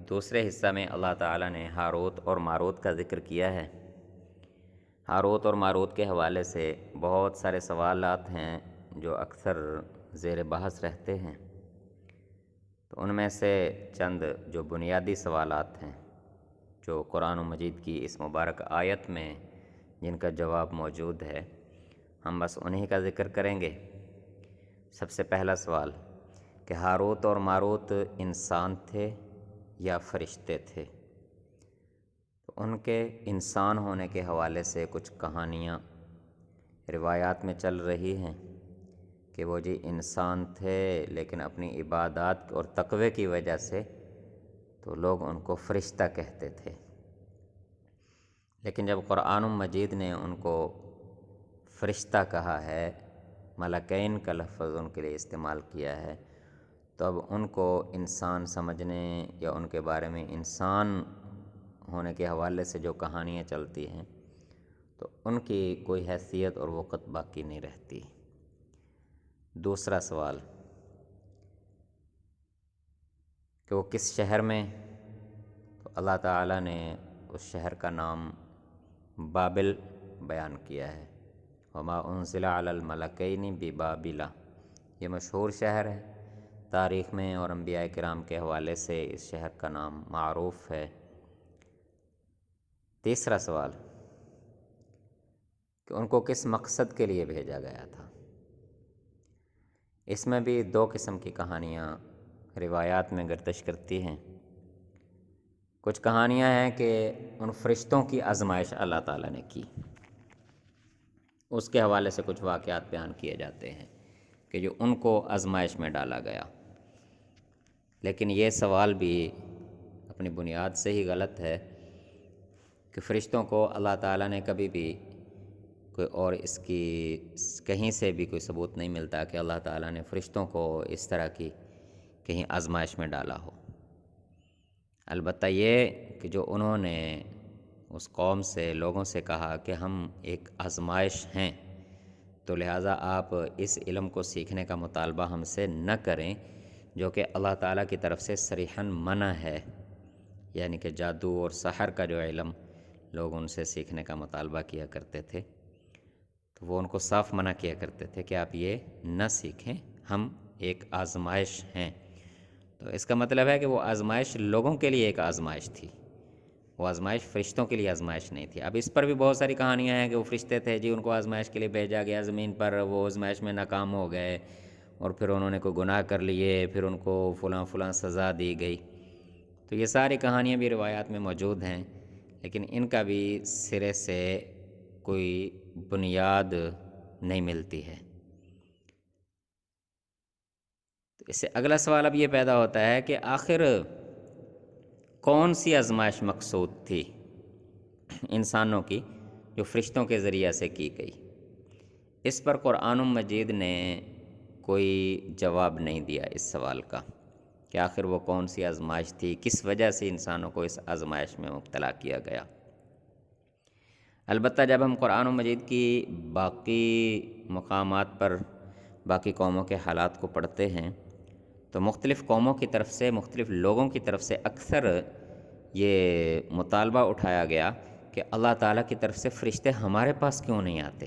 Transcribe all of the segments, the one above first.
دوسرے حصہ میں اللہ تعالیٰ نے ہاروت اور ماروت کا ذکر کیا ہے۔ ہاروت اور ماروت کے حوالے سے بہت سارے سوالات ہیں جو اکثر زیر بحث رہتے ہیں، تو ان میں سے چند جو بنیادی سوالات ہیں جو قرآن مجید کی اس مبارک آیت میں جن کا جواب موجود ہے، ہم بس انہی کا ذکر کریں گے۔ سب سے پہلا سوال کہ ہاروت اور ماروت انسان تھے یا فرشتے تھے؟ تو ان کے انسان ہونے کے حوالے سے کچھ کہانیاں روایات میں چل رہی ہیں کہ وہ جی انسان تھے، لیکن اپنی عبادات اور تقوی کی وجہ سے تو لوگ ان کو فرشتہ کہتے تھے، لیکن جب قرآن مجید نے ان کو فرشتہ کہا ہے، ملکین کا لفظ ان کے لیے استعمال کیا ہے، تو اب ان کو انسان سمجھنے یا ان کے بارے میں انسان ہونے کے حوالے سے جو کہانیاں چلتی ہیں تو ان کی کوئی حیثیت اور وقت باقی نہیں رہتی۔ دوسرا سوال کہ وہ کس شہر میں؟ تو اللہ تعالیٰ نے اس شہر کا نام بابل بیان کیا ہے۔ وما انزل علی الملکین ببابل، یہ مشہور شہر ہے تاریخ میں اور انبیاء کرام کے حوالے سے اس شہر کا نام معروف ہے۔ تیسرا سوال کہ ان کو کس مقصد کے لیے بھیجا گیا تھا؟ اس میں بھی دو قسم کی کہانیاں روایات میں گردش کرتی ہیں۔ کچھ کہانیاں ہیں کہ ان فرشتوں کی آزمائش اللہ تعالیٰ نے کی، اس کے حوالے سے کچھ واقعات بیان کیے جاتے ہیں کہ جو ان کو آزمائش میں ڈالا گیا، لیکن یہ سوال بھی اپنی بنیاد سے ہی غلط ہے کہ فرشتوں کو اللہ تعالیٰ نے کبھی بھی کوئی اور اس کی کہیں سے بھی کوئی ثبوت نہیں ملتا کہ اللہ تعالیٰ نے فرشتوں کو اس طرح کی کہیں آزمائش میں ڈالا ہو۔ البتہ یہ کہ جو انہوں نے اس قوم سے لوگوں سے کہا کہ ہم ایک آزمائش ہیں، تو لہٰذا آپ اس علم کو سیکھنے کا مطالبہ ہم سے نہ کریں جو کہ اللہ تعالیٰ کی طرف سے صریحاً منع ہے، یعنی کہ جادو اور سحر کا جو علم لوگ ان سے سیکھنے کا مطالبہ کیا کرتے تھے، تو وہ ان کو صاف منع کیا کرتے تھے کہ آپ یہ نہ سیکھیں، ہم ایک آزمائش ہیں۔ تو اس کا مطلب ہے کہ وہ آزمائش لوگوں کے لیے ایک آزمائش تھی، وہ آزمائش فرشتوں کے لیے آزمائش نہیں تھی۔ اب اس پر بھی بہت ساری کہانیاں ہیں کہ وہ فرشتے تھے جی، ان کو آزمائش کے لیے بھیجا گیا زمین پر، وہ آزمائش میں ناکام ہو گئے اور پھر انہوں نے کوئی گناہ کر لیے، پھر ان کو فلاں سزا دی گئی۔ تو یہ ساری کہانیاں بھی روایات میں موجود ہیں، لیکن ان کا بھی سرے سے کوئی بنیاد نہیں ملتی ہے۔ تو اس سے اگلا سوال اب یہ پیدا ہوتا ہے کہ آخر کون سی آزمائش مقصود تھی انسانوں کی جو فرشتوں کے ذریعہ سے کی گئی؟ اس پر قرآن مجید نے کوئی جواب نہیں دیا اس سوال کا کہ آخر وہ کون سی آزمائش تھی، کس وجہ سے انسانوں کو اس آزمائش میں مبتلا کیا گیا۔ البتہ جب ہم قرآن مجید کی باقی مقامات پر باقی قوموں کے حالات کو پڑھتے ہیں تو مختلف قوموں کی طرف سے، مختلف لوگوں کی طرف سے اکثر یہ مطالبہ اٹھایا گیا کہ اللہ تعالیٰ کی طرف سے فرشتے ہمارے پاس کیوں نہیں آتے،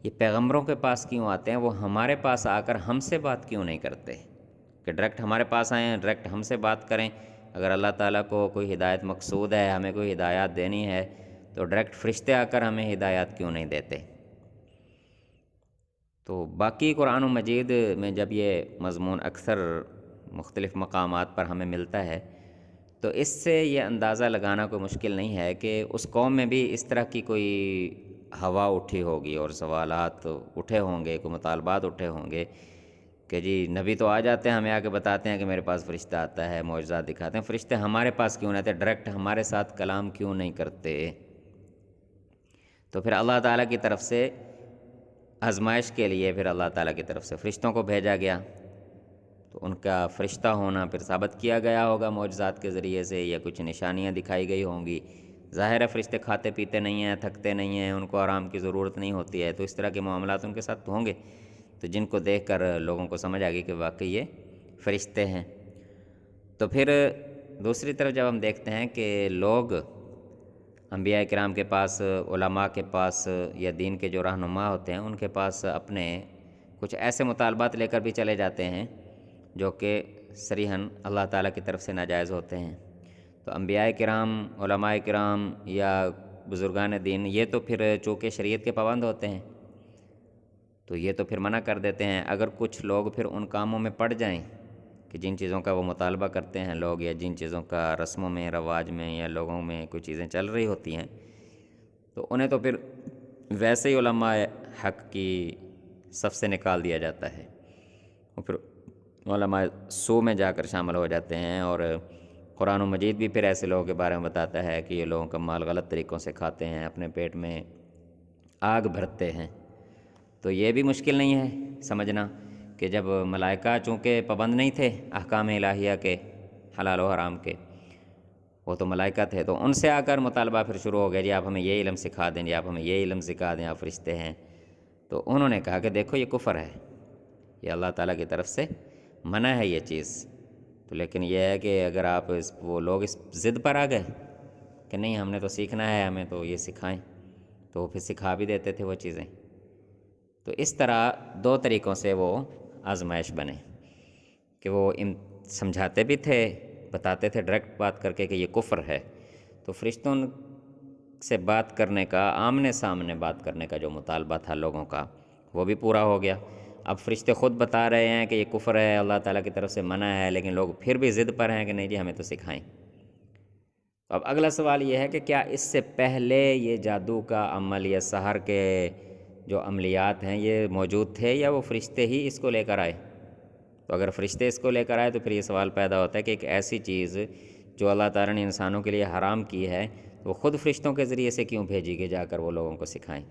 یہ پیغمبروں کے پاس کیوں آتے ہیں، وہ ہمارے پاس آ کر ہم سے بات کیوں نہیں کرتے کہ ڈائریکٹ ہمارے پاس آئیں، ڈائریکٹ ہم سے بات کریں۔ اگر اللہ تعالیٰ کو کوئی ہدایت مقصود ہے، ہمیں کوئی ہدایات دینی ہے، تو ڈائریکٹ فرشتے آ کر ہمیں ہدایات کیوں نہیں دیتے؟ تو باقی قرآن مجید میں جب یہ مضمون اکثر مختلف مقامات پر ہمیں ملتا ہے تو اس سے یہ اندازہ لگانا کوئی مشکل نہیں ہے کہ اس قوم میں بھی اس طرح کی کوئی ہوا اٹھی ہوگی اور سوالات اٹھے ہوں گے، کوئی مطالبات اٹھے ہوں گے کہ جی نبی تو آ جاتے ہیں، ہمیں آ کے بتاتے ہیں کہ میرے پاس فرشتہ آتا ہے، معجزات دکھاتے ہیں، فرشتے ہمارے پاس کیوں نہیں آتے، ڈائریکٹ ہمارے ساتھ کلام کیوں نہیں کرتے؟ تو پھر اللہ تعالیٰ کی طرف سے آزمائش کے لیے پھر اللہ تعالیٰ کی طرف سے فرشتوں کو بھیجا گیا، تو ان کا فرشتہ ہونا پھر ثابت کیا گیا ہوگا معجزات کے ذریعے سے، یا کچھ نشانیاں دکھائی گئی ہوں گی۔ ظاہر ہے فرشتے کھاتے پیتے نہیں ہیں، تھکتے نہیں ہیں، ان کو آرام کی ضرورت نہیں ہوتی ہے، تو اس طرح کے معاملات ان کے ساتھ ہوں گے، تو جن کو دیکھ کر لوگوں کو سمجھ آ گئی کہ واقعی یہ فرشتے ہیں۔ تو پھر دوسری طرف جب ہم دیکھتے ہیں کہ لوگ انبیاء کرام کے پاس، علماء کے پاس یا دین کے جو رہنما ہوتے ہیں ان کے پاس اپنے کچھ ایسے مطالبات لے کر بھی چلے جاتے ہیں جو کہ صریحاً اللہ تعالیٰ کی طرف سے ناجائز ہوتے ہیں، تو انبیاء کرام، علماء کرام یا بزرگان دین یہ تو پھر چونکہ شریعت کے پابند ہوتے ہیں تو یہ تو پھر منع کر دیتے ہیں۔ اگر کچھ لوگ پھر ان کاموں میں پڑ جائیں کہ جن چیزوں کا وہ مطالبہ کرتے ہیں لوگ، یا جن چیزوں کا رسموں میں، رواج میں یا لوگوں میں کوئی چیزیں چل رہی ہوتی ہیں، تو انہیں تو پھر ویسے ہی علماء حق کی صف سے نکال دیا جاتا ہے، اور پھر علماء سو میں جا کر شامل ہو جاتے ہیں۔ اور قرآن و مجید بھی پھر ایسے لوگوں کے بارے میں بتاتا ہے کہ یہ لوگوں کا مال غلط طریقوں سے کھاتے ہیں، اپنے پیٹ میں آگ بھرتے ہیں۔ تو یہ بھی مشکل نہیں ہے سمجھنا کہ جب ملائکہ چونکہ پابند نہیں تھے احکام الہیہ کے، حلال و حرام کے، وہ تو ملائکہ تھے، تو ان سے آ کر مطالبہ پھر شروع ہو گیا، جی آپ ہمیں یہ علم سکھا دیں، جی آپ ہمیں یہ علم سکھا دیں، آپ فرشتے ہیں۔ تو انہوں نے کہا کہ دیکھو یہ کفر ہے، یہ اللہ تعالیٰ کی طرف سے منع ہے یہ چیز۔ تو لیکن یہ ہے کہ اگر آپ وہ لوگ اس ضد پر آ گئے کہ نہیں ہم نے تو سیکھنا ہے، ہمیں تو یہ سکھائیں، تو وہ پھر سکھا بھی دیتے تھے وہ چیزیں۔ تو اس طرح دو طریقوں سے وہ آزمائش بنے کہ وہ سمجھاتے بھی تھے، بتاتے تھے ڈائریکٹ بات کر کے کہ یہ کفر ہے، تو فرشتوں سے بات کرنے کا، آمنے سامنے بات کرنے کا جو مطالبہ تھا لوگوں کا وہ بھی پورا ہو گیا۔ اب فرشتے خود بتا رہے ہیں کہ یہ کفر ہے، اللہ تعالیٰ کی طرف سے منع ہے، لیکن لوگ پھر بھی ضد پر ہیں کہ نہیں جی ہمیں تو سکھائیں۔ اب اگلا سوال یہ ہے کہ کیا اس سے پہلے یہ جادو کا عمل یا سحر کے جو عملیات ہیں یہ موجود تھے یا وہ فرشتے ہی اس کو لے کر آئے؟ تو اگر فرشتے اس کو لے کر آئے تو پھر یہ سوال پیدا ہوتا ہے کہ ایک ایسی چیز جو اللہ تعالیٰ نے انسانوں کے لیے حرام کی ہے وہ خود فرشتوں کے ذریعے سے کیوں بھیجی کہ جا کر وہ لوگوں کو سکھائیں؟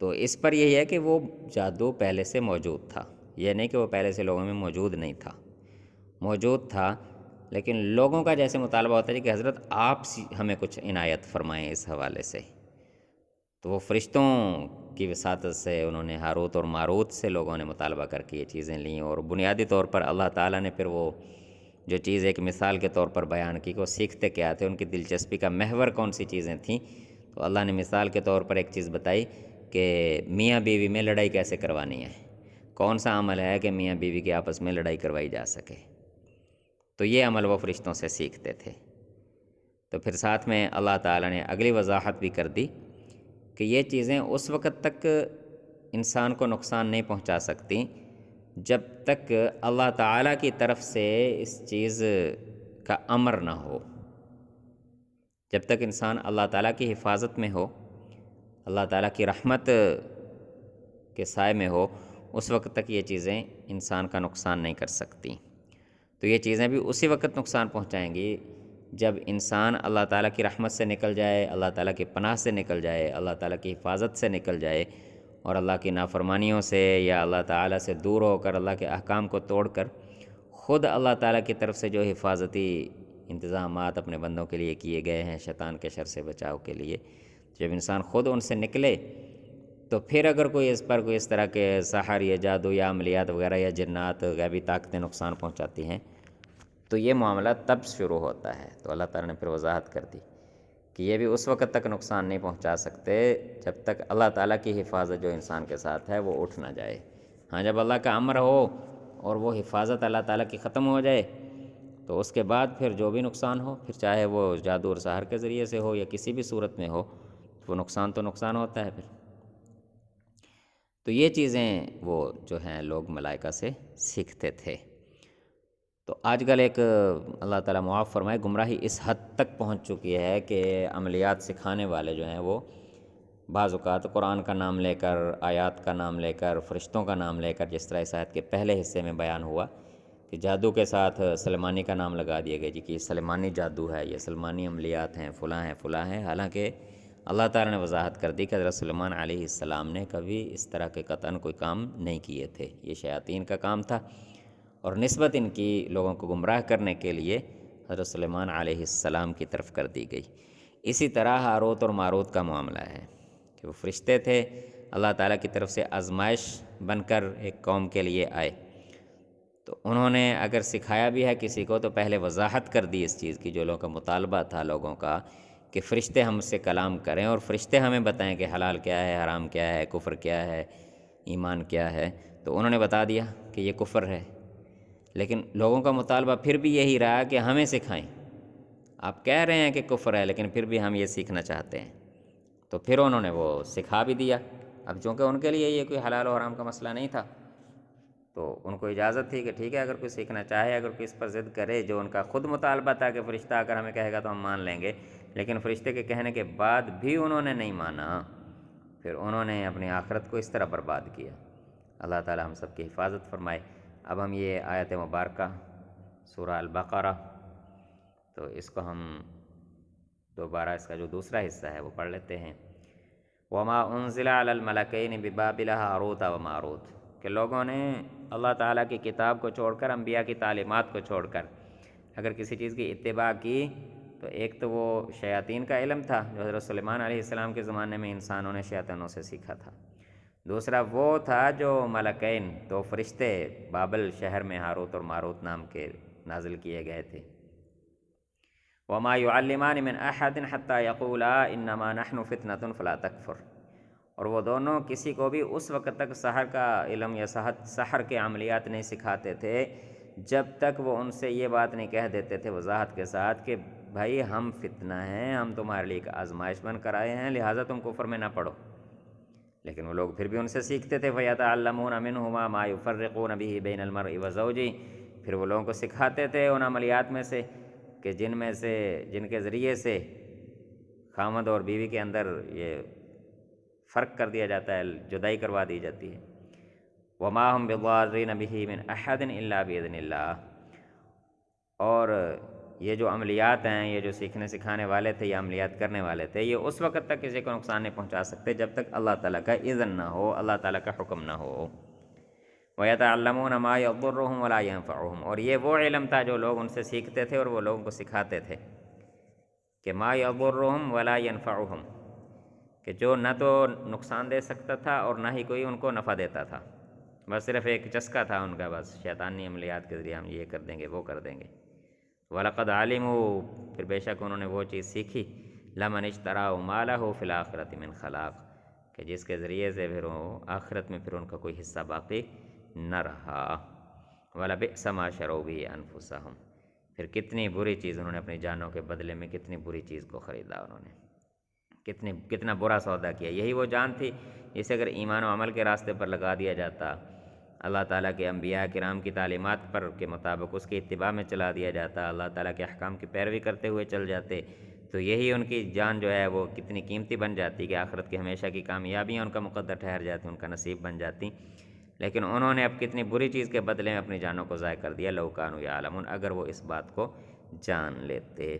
تو اس پر یہی ہے کہ وہ جادو پہلے سے موجود تھا، یہ نہیں کہ وہ پہلے سے لوگوں میں موجود نہیں تھا، موجود تھا، لیکن لوگوں کا جیسے مطالبہ ہوتا ہے کہ حضرت آپ ہمیں کچھ عنایت فرمائیں اس حوالے سے، تو وہ فرشتوں کی وساطت سے انہوں نے ہاروت اور ماروت سے لوگوں نے مطالبہ کر کے یہ چیزیں لیں، اور بنیادی طور پر اللہ تعالیٰ نے پھر وہ جو چیز ایک مثال کے طور پر بیان کی کہ وہ سیکھتے کیا تھے، ان کی دلچسپی کا محور کون سی چیزیں تھیں، تو اللہ نے مثال کے طور پر ایک چیز بتائی کہ میاں بیوی میں لڑائی کیسے کروانی ہے، کون سا عمل ہے کہ میاں بیوی کے آپس میں لڑائی کروائی جا سکے، تو یہ عمل وہ فرشتوں سے سیکھتے تھے۔ تو پھر ساتھ میں اللہ تعالیٰ نے اگلی وضاحت بھی کر دی کہ یہ چیزیں اس وقت تک انسان کو نقصان نہیں پہنچا سکتی جب تک اللہ تعالیٰ کی طرف سے اس چیز کا امر نہ ہو، جب تک انسان اللہ تعالیٰ کی حفاظت میں ہو، اللہ تعالیٰ کی رحمت کے سائے میں ہو، اس وقت تک یہ چیزیں انسان کا نقصان نہیں کر سکتی۔ تو یہ چیزیں بھی اسی وقت نقصان پہنچائیں گی جب انسان اللہ تعالیٰ کی رحمت سے نکل جائے، اللہ تعالیٰ کی پناہ سے نکل جائے، اللہ تعالیٰ کی حفاظت سے نکل جائے، اور اللہ کی نافرمانیوں سے یا اللہ تعالیٰ سے دور ہو کر، اللہ کے احکام کو توڑ کر خود اللہ تعالیٰ کی طرف سے جو حفاظتی انتظامات اپنے بندوں کے لیے کیے گئے ہیں شیطان کے شر سے بچاؤ کے لیے، جب انسان خود ان سے نکلے تو پھر اگر کوئی اس پر کوئی اس طرح کے سحر یا جادو یا عملیات وغیرہ یا جنات غیبی طاقتیں نقصان پہنچاتی ہیں تو یہ معاملہ تب شروع ہوتا ہے۔ تو اللہ تعالیٰ نے پھر وضاحت کر دی کہ یہ بھی اس وقت تک نقصان نہیں پہنچا سکتے جب تک اللہ تعالیٰ کی حفاظت جو انسان کے ساتھ ہے وہ اٹھ نہ جائے۔ ہاں جب اللہ کا امر ہو اور وہ حفاظت اللہ تعالیٰ کی ختم ہو جائے تو اس کے بعد پھر جو بھی نقصان ہو، پھر چاہے وہ جادو اور سحر کے ذریعے سے ہو یا کسی بھی صورت میں ہو، وہ نقصان تو نقصان ہوتا ہے پھر۔ تو یہ چیزیں وہ جو ہیں لوگ ملائکہ سے سیکھتے تھے۔ تو آج کل ایک اللہ تعالیٰ معاف فرمائے گمراہی اس حد تک پہنچ چکی ہے کہ عملیات سکھانے والے جو ہیں وہ بعض اوقات قرآن کا نام لے کر، آیات کا نام لے کر، فرشتوں کا نام لے کر، جس طرح اس آیت کے پہلے حصے میں بیان ہوا کہ جادو کے ساتھ سلیمانی کا نام لگا دیا گیا جی کہ یہ سلیمانی جادو ہے، یہ سلیمانی عملیات ہیں، فلاں ہیں، حالانکہ اللہ تعالیٰ نے وضاحت کر دی کہ حضرت سلیمان علیہ السلام نے کبھی اس طرح کے قطعاً کوئی کام نہیں کیے تھے، یہ شیاطین کا کام تھا، اور نسبت ان کی لوگوں کو گمراہ کرنے کے لیے حضرت سلیمان علیہ السلام کی طرف کر دی گئی۔ اسی طرح ہاروت اور ماروت کا معاملہ ہے کہ وہ فرشتے تھے، اللہ تعالیٰ کی طرف سے آزمائش بن کر ایک قوم کے لیے آئے۔ تو تو انہوں نے اگر سکھایا بھی ہے کسی کو تو پہلے وضاحت کر دی اس چیز کی، جو لوگوں کا مطالبہ تھا لوگوں کا کہ فرشتے ہم سے کلام کریں اور فرشتے ہمیں بتائیں کہ حلال کیا ہے، حرام کیا ہے، کفر کیا ہے، ایمان کیا ہے، تو انہوں نے بتا دیا کہ یہ کفر ہے۔ لیکن لوگوں کا مطالبہ پھر بھی یہی رہا کہ ہمیں سکھائیں، آپ کہہ رہے ہیں کہ کفر ہے لیکن پھر بھی ہم یہ سیکھنا چاہتے ہیں، تو پھر انہوں نے وہ سکھا بھی دیا۔ اب چونکہ ان کے لیے یہ کوئی حلال و حرام کا مسئلہ نہیں تھا، تو ان کو اجازت تھی کہ ٹھیک ہے اگر کوئی سیکھنا چاہے، اگر کوئی اس پر ضد کرے، جو ان کا خود مطالبہ تھا کہ فرشتہ اگر ہمیں کہے گا تو ہم مان لیں گے، لیکن فرشتے کے کہنے کے بعد بھی انہوں نے نہیں مانا، پھر انہوں نے اپنی آخرت کو اس طرح برباد کیا۔ اللہ تعالی ہم سب کی حفاظت فرمائے۔ اب ہم یہ آیت مبارکہ سورہ البقرہ، تو اس کو ہم دوبارہ اس کا جو دوسرا حصہ ہے وہ پڑھ لیتے ہیں۔ وما انزل علی الملکین ببابل ہاروت و ماروت، کہ لوگوں نے اللہ تعالیٰ کی کتاب کو چھوڑ کر، انبیاء کی تعلیمات کو چھوڑ کر اگر کسی چیز کی اتباع کی، تو ایک تو وہ شیاطین کا علم تھا جو حضرت سلیمان علیہ السلام کے زمانے میں انسانوں نے شیاطینوں سے سیکھا تھا، دوسرا وہ تھا جو ملکین، دو فرشتے بابل شہر میں ہاروت اور ماروت نام کے نازل کیے گئے تھے۔ وما يعلمان من احد حتى يقولا انما نحن فتنة فلا تكفر، اور وہ دونوں کسی کو بھی اس وقت تک سحر کا علم یا سحر کے عملیات نہیں سکھاتے تھے جب تک وہ ان سے یہ بات نہیں کہہ دیتے تھے وضاحت کے ساتھ کہ بھائی ہم فتنہ ہیں، ہم تمہارے لیے ایک آزمائش بن کر آئے ہیں، لہٰذا تم کفر میں نہ پڑو۔ لیکن وہ لوگ پھر بھی ان سے سیکھتے تھے، فَيَتَعَلَّمُونَ مِنْهُمَا مَا يُفَرِّقُونَ بِهِ بَيْنَ الْمَرْءِ وَزَوْجِهِ، پھر وہ لوگوں کو سکھاتے تھے ان عملیات میں سے کہ جن کے ذریعے سے خامد اور بیوی کے اندر یہ فرق کر دیا جاتا ہے، جدائی کروا دی جاتی ہے۔ وَمَا هُمْ بِضَارِّينَ بِهِ مِنْ أَحَدٍ إِلَّا بِإِذْنِ اللَّهِ، اور یہ جو عملیات ہیں، یہ جو سیکھنے سکھانے والے تھے، یہ عملیات کرنے والے تھے، یہ اس وقت تک کسی کو نقصان نہیں پہنچا سکتے جب تک اللہ تعالیٰ کا اذن نہ ہو، اللہ تعالیٰ کا حکم نہ ہو۔ وَيَتَعَلَّمُونَ مَا يَضُرُّهُمْ وَلَا يَنفَعُهُمْ، اور یہ وہ علم تھا جو لوگ ان سے سیکھتے تھے اور وہ لوگوں کو سکھاتے تھے کہ ما يضرهم ولا ينفعهم، کہ جو نہ تو نقصان دے سکتا تھا اور نہ ہی کوئی ان کو نفع دیتا تھا، بس صرف ایک چسکا تھا ان کا، بس شیطانی عملیات کے ذریعے ہم یہ کر دیں گے وہ کر دیں گے۔ وَلَقَدْ عَلِمُوا، پھر بے شک انہوں نے وہ چیز سیکھی، لَمَنِ اشْتَرَاهُ مَا لَهُ فِي الْآخِرَةِ مِنْ خَلَاقٍ، کہ جس کے ذریعے سے پھر وہ آخرت میں پھر ان کا کوئی حصہ باقی نہ رہا۔ وَلَبِئْسَ مَا شَرَوْا بِهِ أَنفُسَهُمْ، پھر کتنی بری چیز انہوں نے اپنی جانوں کے بدلے میں کتنی بری چیز کو خریدا، انہوں نے کتنا برا سودا کیا۔ یہی وہ جان تھی جسے اگر ایمان و عمل کے راستے پر لگا دیا جاتا، اللہ تعالیٰ کے انبیاء کرام کی تعلیمات پر کے مطابق اس کی اتباع میں چلا دیا جاتا، اللہ تعالیٰ کے احکام کی پیروی کرتے ہوئے چل جاتے، تو یہی ان کی جان جو ہے وہ کتنی قیمتی بن جاتی کہ آخرت کی ہمیشہ کی کامیابیاں ان کا مقدر ٹھہر جاتی، ان کا نصیب بن جاتی۔ لیکن انہوں نے اب کتنی بری چیز کے بدلے میں اپنی جانوں کو ضائع کر دیا، لو کانوا یعلمون، اگر وہ اس بات کو جان لیتے۔